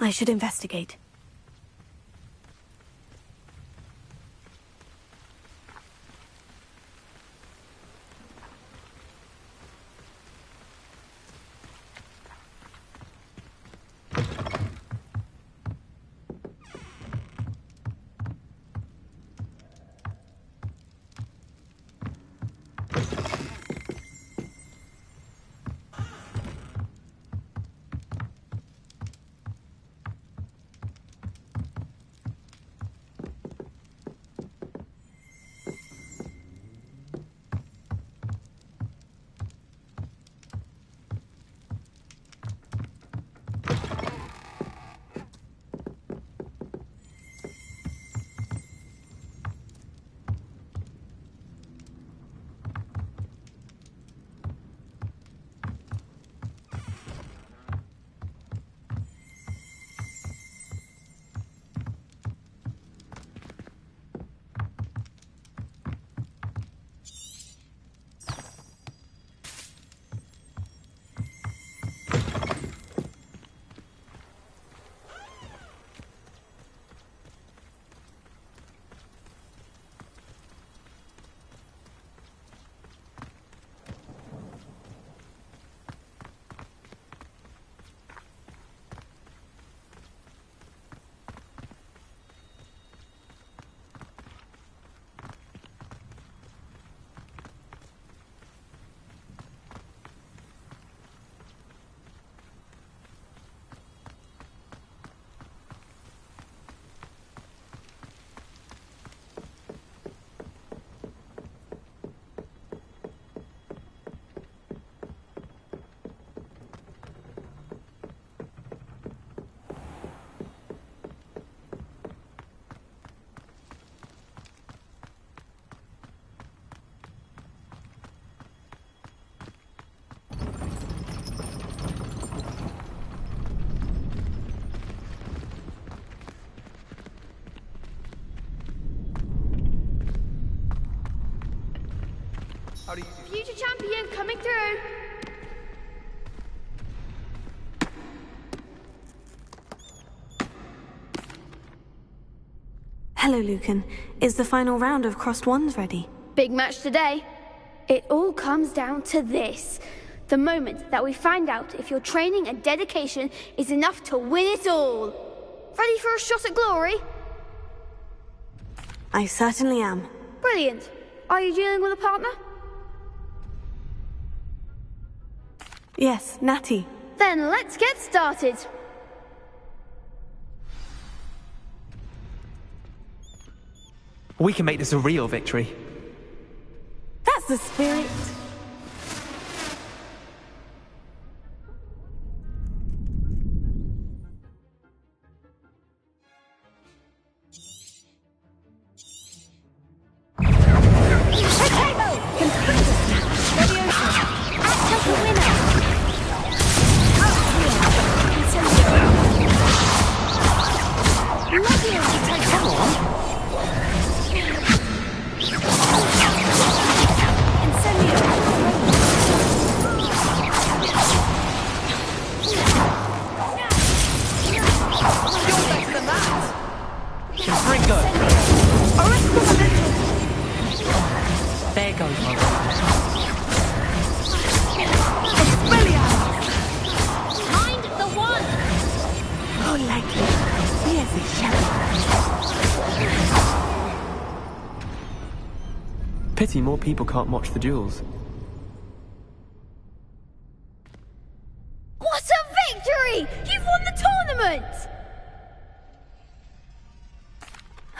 I should investigate. Future champion coming through. Hello, Lucan. Is the final round of Crossed Wands ready? Big match today. It all comes down to this. The moment that we find out if your training and dedication is enough to win it all. Ready for a shot at glory? I certainly am. Brilliant. Are you dealing with a partner? Yes, Natty. Then let's get started. We can make this a real victory. That's the spirit. Pity more people can't watch the duels. What a victory! You've won the tournament!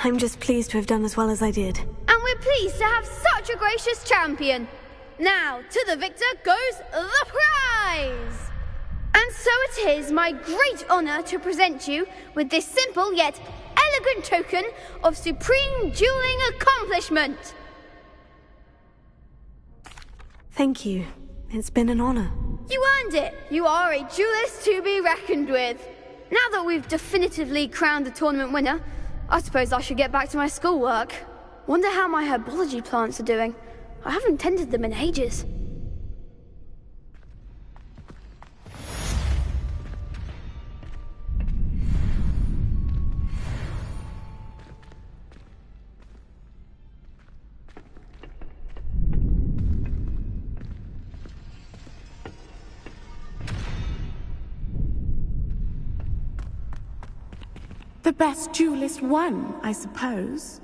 I'm just pleased to have done as well as I did. And we're pleased to have such a gracious champion. Now, to the victor goes the prize! And so it is my great honor to present you with this simple yet elegant token of supreme dueling accomplishment. Thank you. It's been an honor. You earned it. You are a duelist to be reckoned with. Now that we've definitively crowned the tournament winner, I suppose I should get back to my schoolwork. Wonder how my herbology plants are doing. I haven't tended them in ages. The best duelist won, I suppose.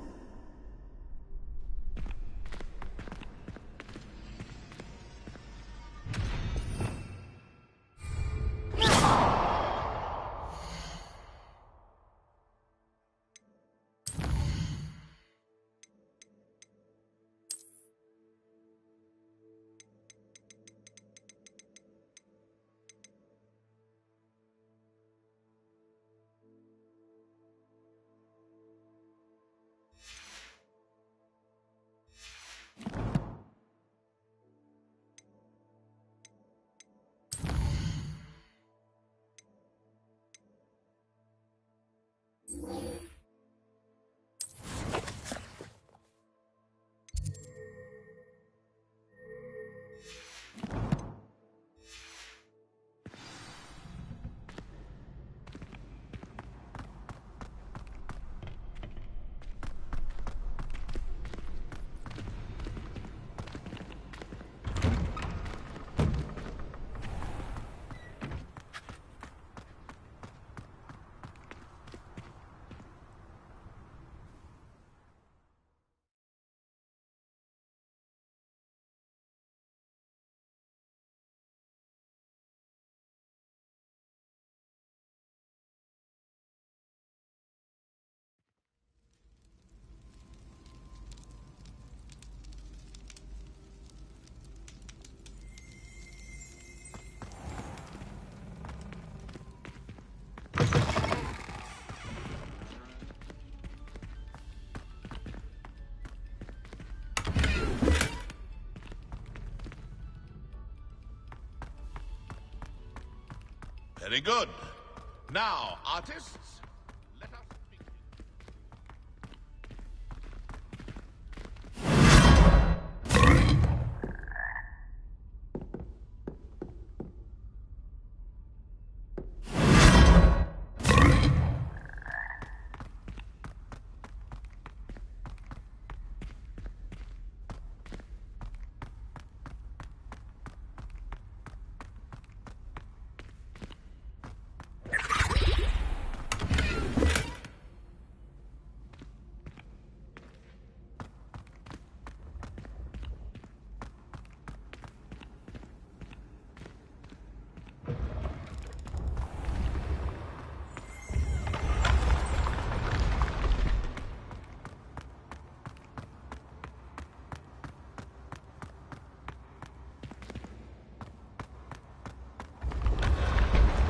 Very good. Now, artists, let us begin.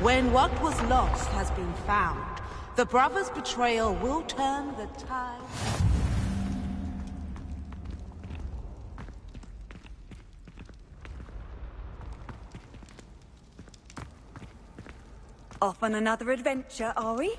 When what was lost has been found, the brothers' betrayal will turn the tide. Off on another adventure, are we?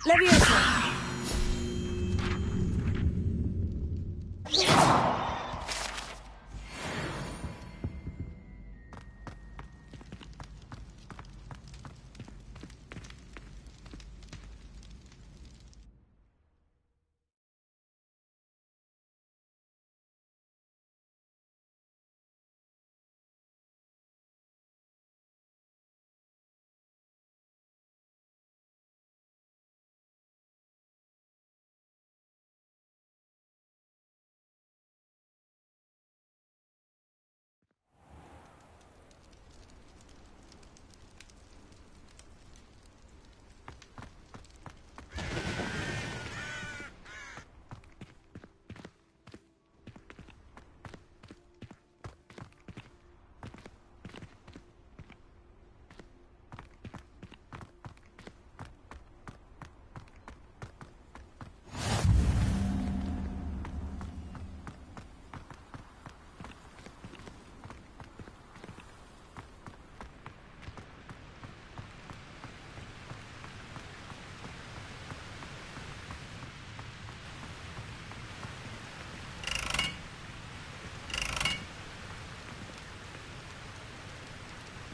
Leviosa!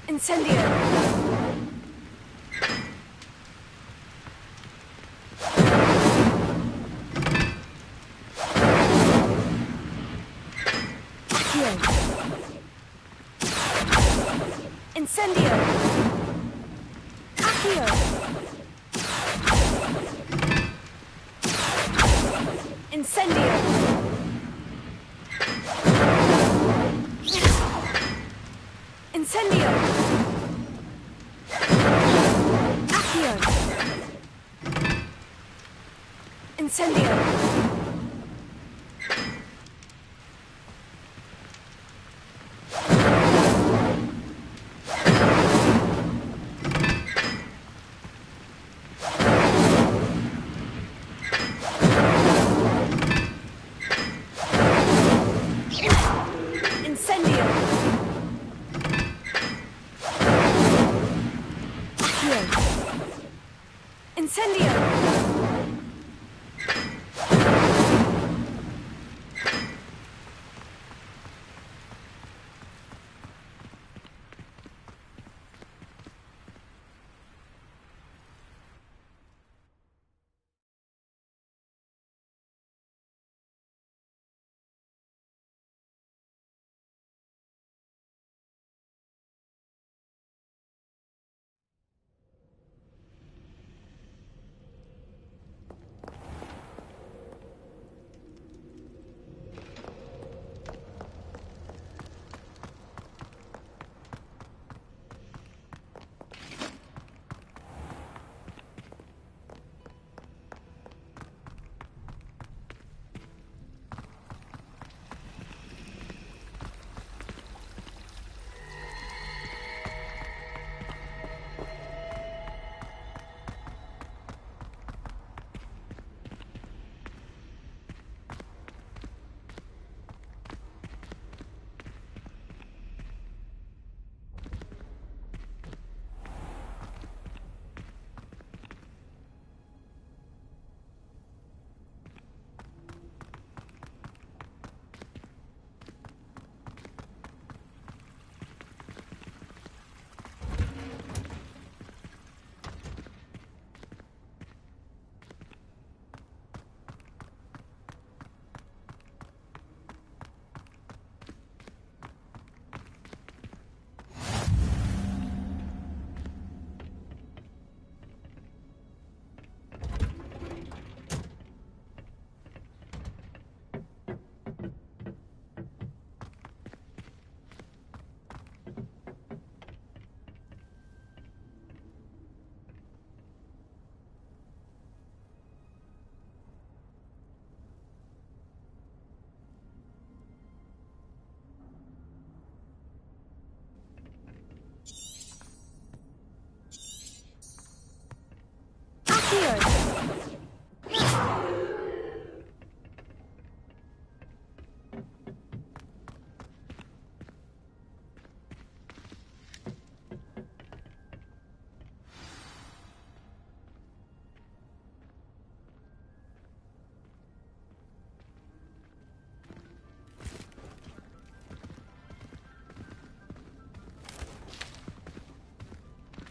Incendio! Accio! Incendio! Accio! Incendio! Incendio! Accio! Incendio! Incendio! Accio! Incendio!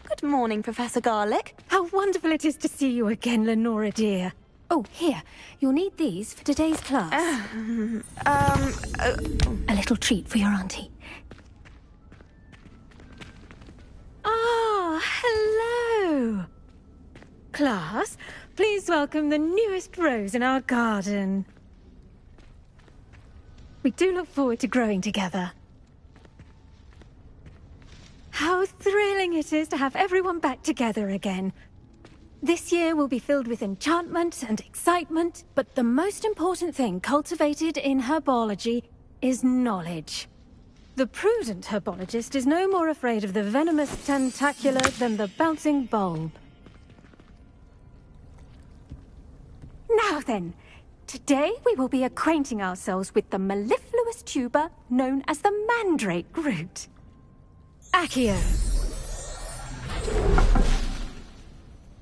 Good morning, Professor Garlick. How wonderful it is to see you again, Lenora dear. Oh, here. You'll need these for today's class. A little treat for your auntie. Ah, hello. Class, please welcome the newest rose in our garden. We do look forward to growing together. How thrilling it is to have everyone back together again. This year will be filled with enchantment and excitement, but the most important thing cultivated in herbology is knowledge. The prudent herbologist is no more afraid of the venomous tentacula than the bouncing bulb. Now then, today we will be acquainting ourselves with the mellifluous tuber known as the mandrake root. Accio.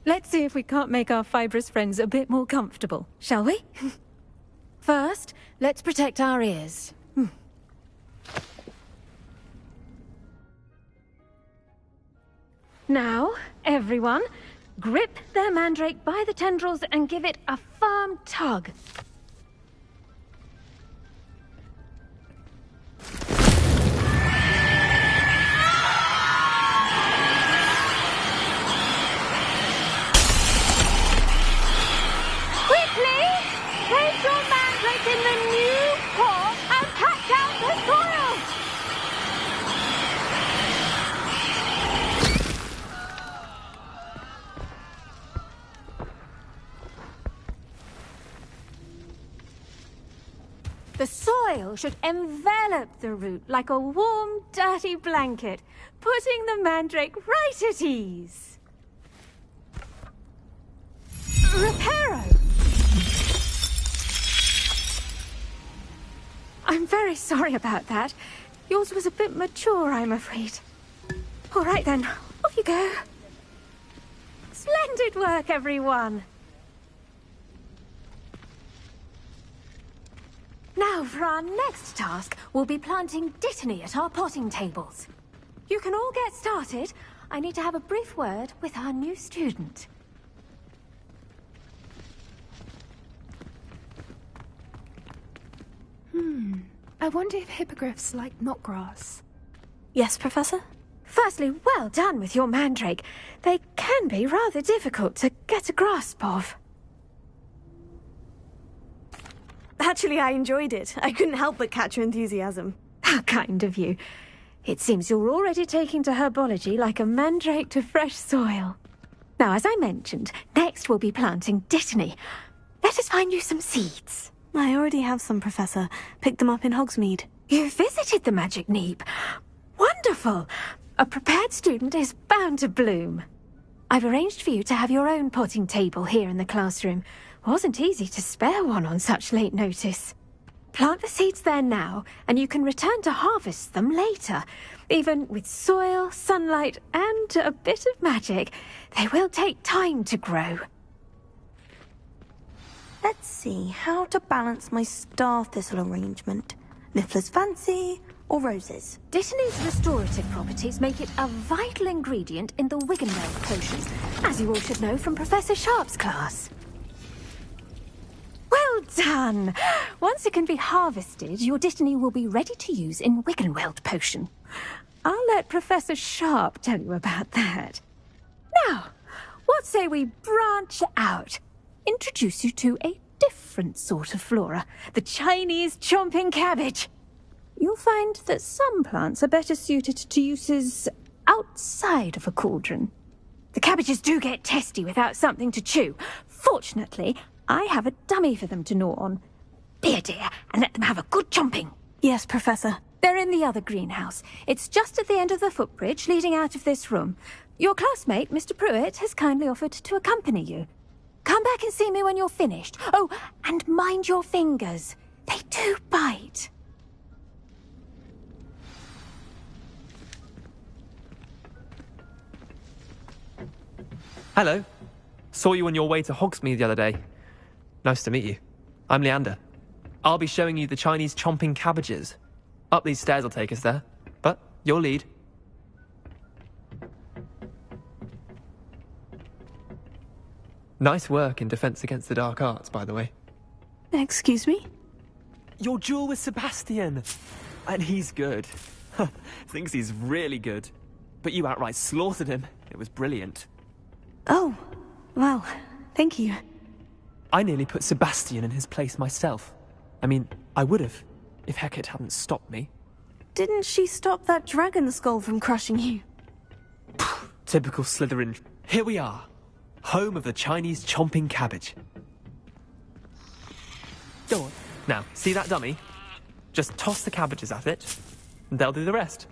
Let's see if we can't make our fibrous friends a bit more comfortable, shall we? First, let's protect our ears. Now, everyone, grip their mandrake by the tendrils and give it a firm tug. Quickly! Place your mandrake in the new pot and pack out the soil! The soil should envelop the root like a warm, dirty blanket, putting the mandrake right at ease. Reparo! I'm very sorry about that. Yours was a bit mature, I'm afraid. All right then, off you go. Splendid work, everyone. Now, for our next task, we'll be planting dittany at our potting tables. You can all get started. I need to have a brief word with our new student. I wonder if hippogriffs like knotgrass. Yes, Professor? Firstly, well done with your mandrake. They can be rather difficult to get a grasp of. Actually, I enjoyed it. I couldn't help but catch your enthusiasm. How kind of you. It seems you're already taking to herbology like a mandrake to fresh soil. Now, as I mentioned, next we'll be planting dittany. Let us find you some seeds. I already have some, Professor. Picked them up in Hogsmeade. You visited the Magic Neep. Wonderful! A prepared student is bound to bloom. I've arranged for you to have your own potting table here in the classroom. Wasn't easy to spare one on such late notice. Plant the seeds there now, and you can return to harvest them later. Even with soil, sunlight, and a bit of magic, they will take time to grow. Let's see how to balance my star thistle arrangement. Niffler's fancy or roses? Dittany's restorative properties make it a vital ingredient in the Wiggenweld potion, as you all should know from Professor Sharp's class. Well done! Once it can be harvested, your dittany will be ready to use in Wiggenweld potion. I'll let Professor Sharp tell you about that. Now, what say we branch out? Introduce you to a different sort of flora, the Chinese chomping cabbage. You'll find that some plants are better suited to uses outside of a cauldron. The cabbages do get testy without something to chew. Fortunately, I have a dummy for them to gnaw on. Be a dear and let them have a good chomping. Yes, Professor. They're in the other greenhouse. It's just at the end of the footbridge leading out of this room. Your classmate, Mr. Pruitt, has kindly offered to accompany you. Come back and see me when you're finished. Oh, and mind your fingers. They do bite. Hello. Saw you on your way to Hogsmeade the other day. Nice to meet you. I'm Leander. I'll be showing you the Chinese chomping cabbages. Up these stairs will take us there, but you'll lead. Nice work in Defense Against the Dark Arts, by the way. Excuse me? Your duel with Sebastian! And he's good. Thinks he's really good. But you outright slaughtered him. It was brilliant. Oh, well, thank you. I nearly put Sebastian in his place myself. I mean, I would have, if Hecate hadn't stopped me. Didn't she stop that dragon skull from crushing you? Typical Slytherin. Here we are. Home of the Chinese chomping cabbage. Go on. Now, see that dummy? Just toss the cabbages at it, and they'll do the rest.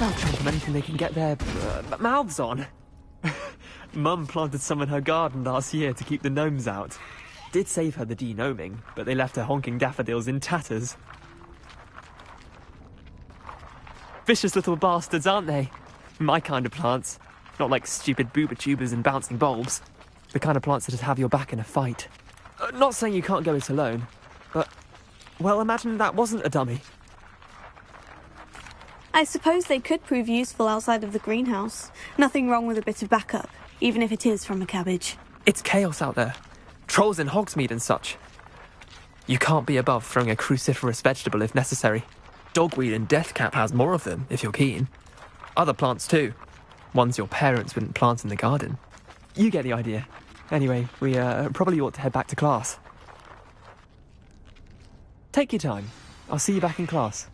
They'll chomp on anything they can get their mouths on. Mum planted some in her garden last year to keep the gnomes out. Did save her the de-gnoming, but they left her honking daffodils in tatters. Vicious little bastards, aren't they? My kind of plants. Not like stupid booba tubers and bouncing bulbs. The kind of plants that just have your back in a fight. Not saying you can't go it alone, but... well, imagine that wasn't a dummy. I suppose they could prove useful outside of the greenhouse. Nothing wrong with a bit of backup, even if it is from a cabbage. It's chaos out there. Trolls in Hogsmeade and such. You can't be above throwing a cruciferous vegetable if necessary. Dogweed and deathcap has more of them, if you're keen. Other plants too. Ones your parents wouldn't plant in the garden. You get the idea. Anyway, we probably ought to head back to class. Take your time. I'll see you back in class.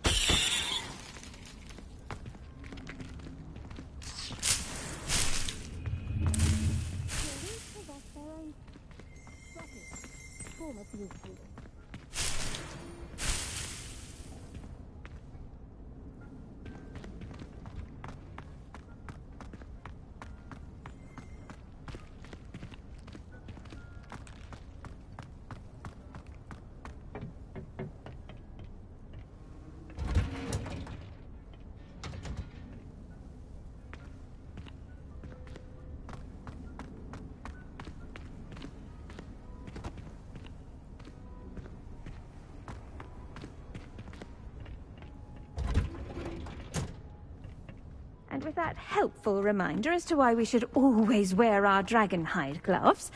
And with that helpful reminder as to why we should always wear our dragon hide gloves,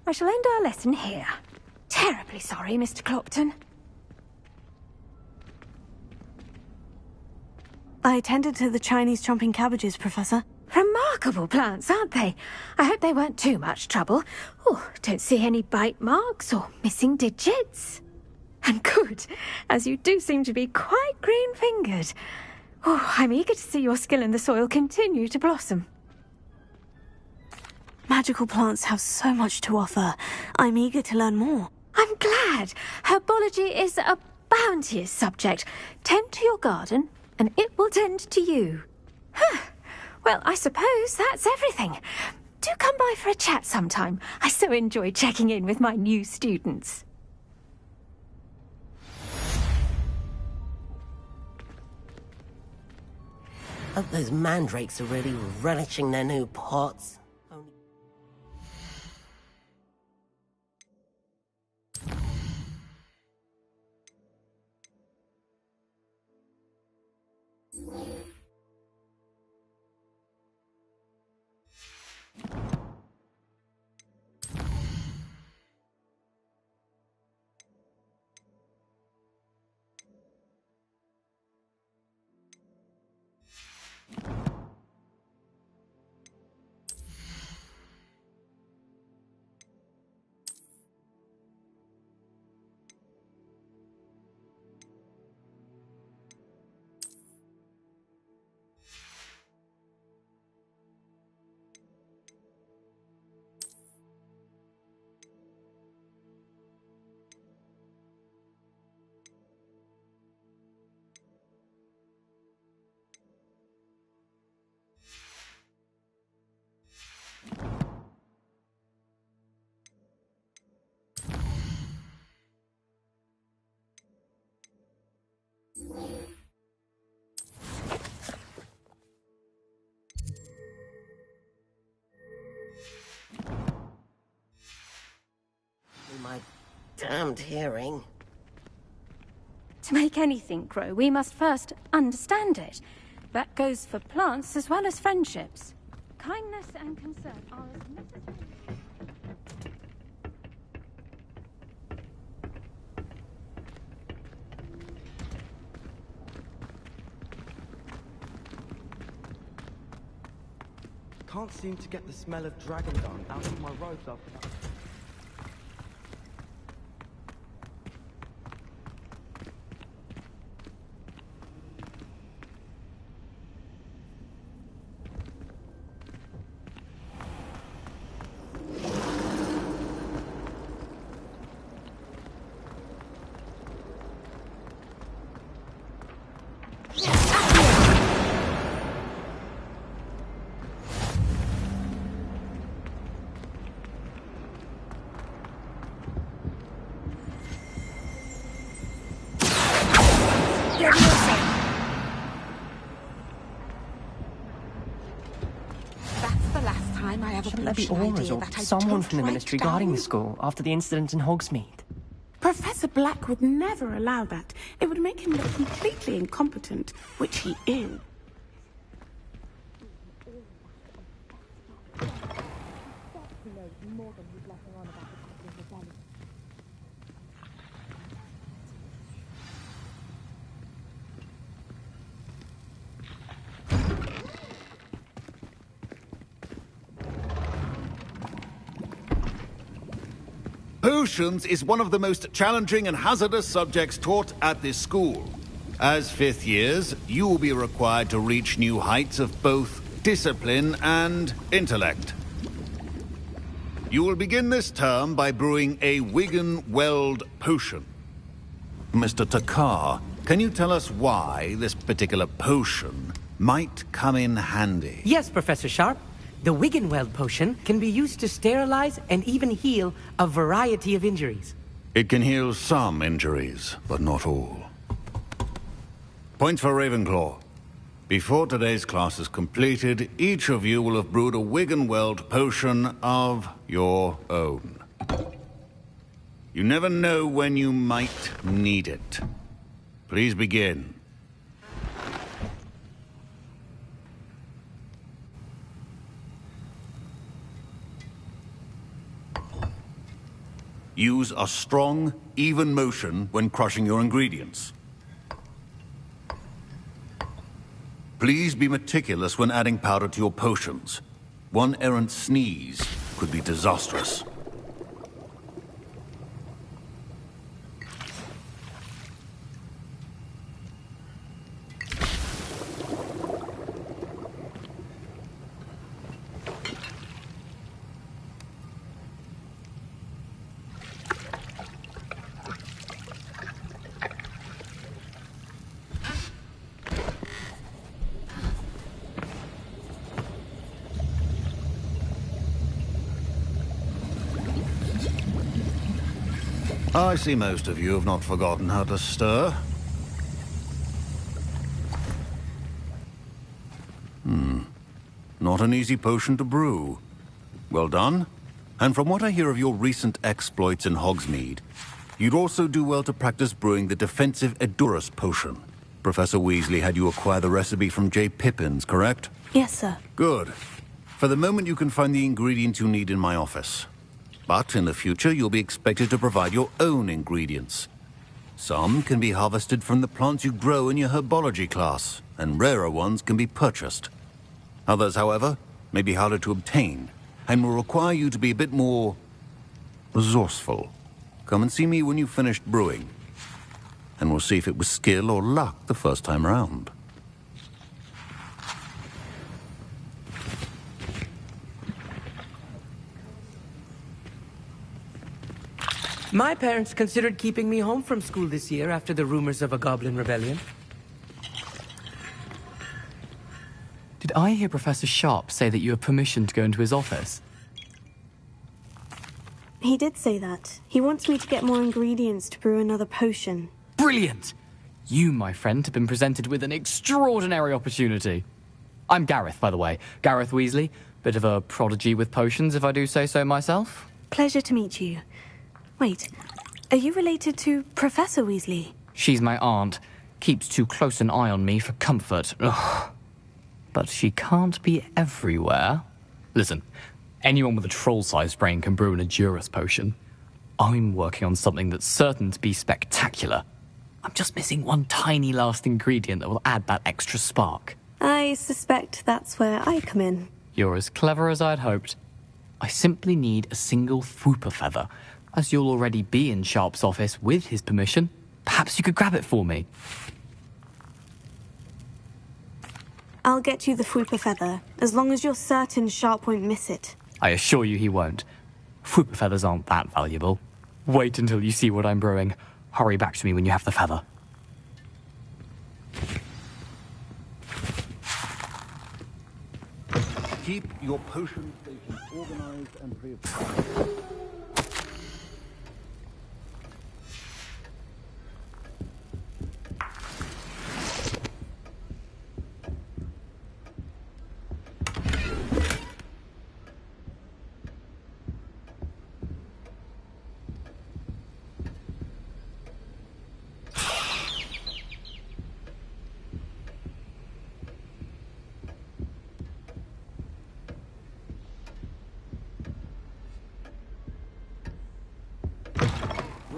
I shall end our lesson here. Terribly sorry, Mr. Clopton. I tended to the Chinese chomping cabbages, Professor. Remarkable plants, aren't they? I hope they weren't too much trouble. Oh, don't see any bite marks or missing digits. And good, as you do seem to be quite green-fingered. Oh, I'm eager to see your skill in the soil continue to blossom. Magical plants have so much to offer. I'm eager to learn more. I'm glad. Herbology is a bounteous subject. Tend to your garden, and it will tend to you. Huh. Well, I suppose that's everything. Do come by for a chat sometime. I so enjoy checking in with my new students. Hope those mandrakes are really relishing their new pots. My damned hearing. To make anything grow, we must first understand it. That goes for plants as well as friendships. Kindness and concern are as necessary. Can't seem to get the smell of dragon dung out of my robes after that. time I have a Shouldn't there be potion auras idea or that I someone don't from the write ministry guarding the down? school after the incident in Hogsmeade? Professor Black would never allow that. It would make him look completely incompetent, which he is. Potions is one of the most challenging and hazardous subjects taught at this school. As fifth years, you will be required to reach new heights of both discipline and intellect. You will begin this term by brewing a Wigan-Weld potion. Mr. Takar, can you tell us why this particular potion might come in handy? Yes, Professor Sharp. The Wigan-Weld potion can be used to sterilize and even heal a variety of injuries. It can heal some injuries, but not all. Point for Ravenclaw. Before today's class is completed, each of you will have brewed a Wigan-Weld potion of your own. You never know when you might need it. Please begin. Use a strong, even motion when crushing your ingredients. Please be meticulous when adding powder to your potions. One errant sneeze could be disastrous. I see most of you have not forgotten how to stir. Not an easy potion to brew. Well done. And from what I hear of your recent exploits in Hogsmeade, you'd also do well to practice brewing the defensive Edurus potion. Professor Weasley had you acquire the recipe from J. Pippin's, correct? Yes, sir. Good. For the moment, you can find the ingredients you need in my office. But in the future, you'll be expected to provide your own ingredients. Some can be harvested from the plants you grow in your herbology class, and rarer ones can be purchased. Others, however, may be harder to obtain, and will require you to be a bit more resourceful. Come and see me when you've finished brewing, and we'll see if it was skill or luck the first time round. My parents considered keeping me home from school this year after the rumors of a goblin rebellion. Did I hear Professor Sharp say that you have permission to go into his office? He did say that. He wants me to get more ingredients to brew another potion. Brilliant! You, my friend, have been presented with an extraordinary opportunity. I'm Gareth, by the way. Gareth Weasley. Bit of a prodigy with potions, if I do say so myself. Pleasure to meet you. Wait, are you related to Professor Weasley? She's my aunt. Keeps too close an eye on me for comfort. Ugh. But she can't be everywhere. Listen, anyone with a troll-sized brain can brew an Edurus potion. I'm working on something that's certain to be spectacular. I'm just missing one tiny last ingredient that will add that extra spark. I suspect that's where I come in. You're as clever as I'd hoped. I simply need a single Fwooper feather. As you'll already be in Sharp's office with his permission, perhaps you could grab it for me. I'll get you the Fwooper feather, as long as you're certain Sharp won't miss it. I assure you he won't. Fwooper feathers aren't that valuable. Wait until you see what I'm brewing. Hurry back to me when you have the feather. Keep your potion station organized and free of trouble.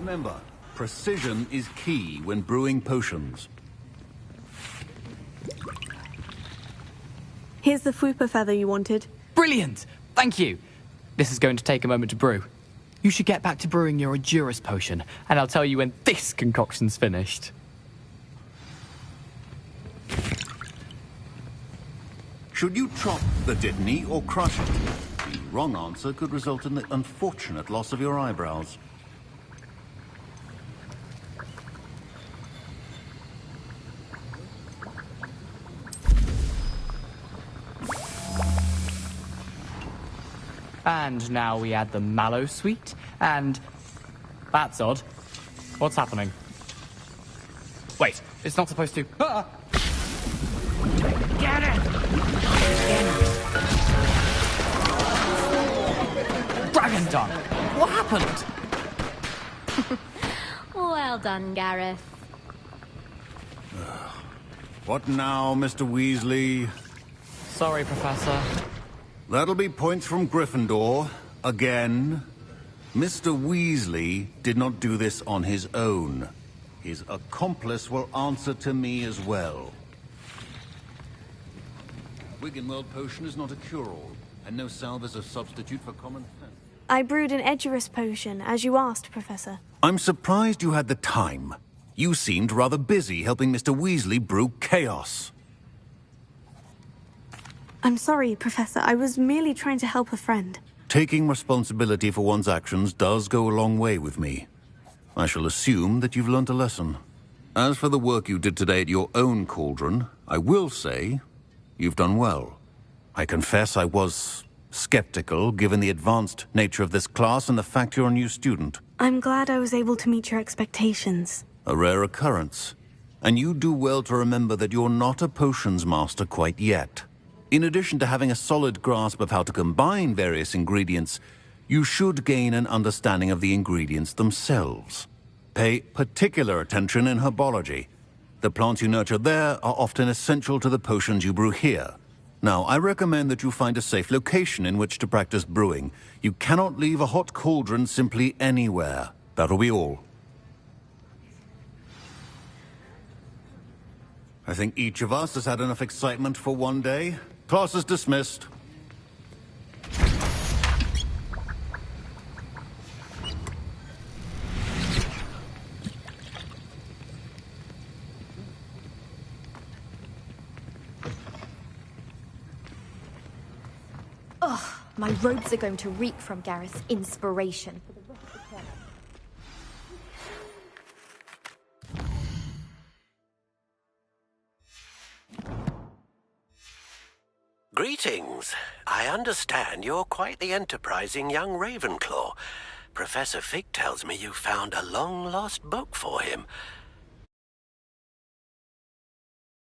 Remember, precision is key when brewing potions. Here's the Fupa feather you wanted. Brilliant! Thank you. This is going to take a moment to brew. You should get back to brewing your Endurus potion, and I'll tell you when this concoction's finished. Should you chop the Dittany or crush it? The wrong answer could result in the unfortunate loss of your eyebrows. And now we add the mallow sweet, and... That's odd. What's happening? Wait, it's not supposed to... Ah! Get it! Dragon Dung! What happened? Well done, Gareth. What now, Mr. Weasley? Sorry, Professor. That'll be points from Gryffindor. Again. Mr. Weasley did not do this on his own. His accomplice will answer to me as well. Wiggenweld potion is not a cure-all, and no salve is a substitute for common sense. I brewed an Edurus potion, as you asked, Professor. I'm surprised you had the time. You seemed rather busy helping Mr. Weasley brew chaos. I'm sorry, Professor. I was merely trying to help a friend. Taking responsibility for one's actions does go a long way with me. I shall assume that you've learnt a lesson. As for the work you did today at your own cauldron, I will say you've done well. I confess I was skeptical, given the advanced nature of this class and the fact you're a new student. I'm glad I was able to meet your expectations. A rare occurrence. And you do well to remember that you're not a potions master quite yet. In addition to having a solid grasp of how to combine various ingredients, you should gain an understanding of the ingredients themselves. Pay particular attention in herbology. The plants you nurture there are often essential to the potions you brew here. Now, I recommend that you find a safe location in which to practice brewing. You cannot leave a hot cauldron simply anywhere. That'll be all. I think each of us has had enough excitement for one day. Class is dismissed. Ugh, my robes are going to reek from Gareth's inspiration. Greetings. I understand you're quite the enterprising young Ravenclaw. Professor Fig tells me you found a long-lost book for him.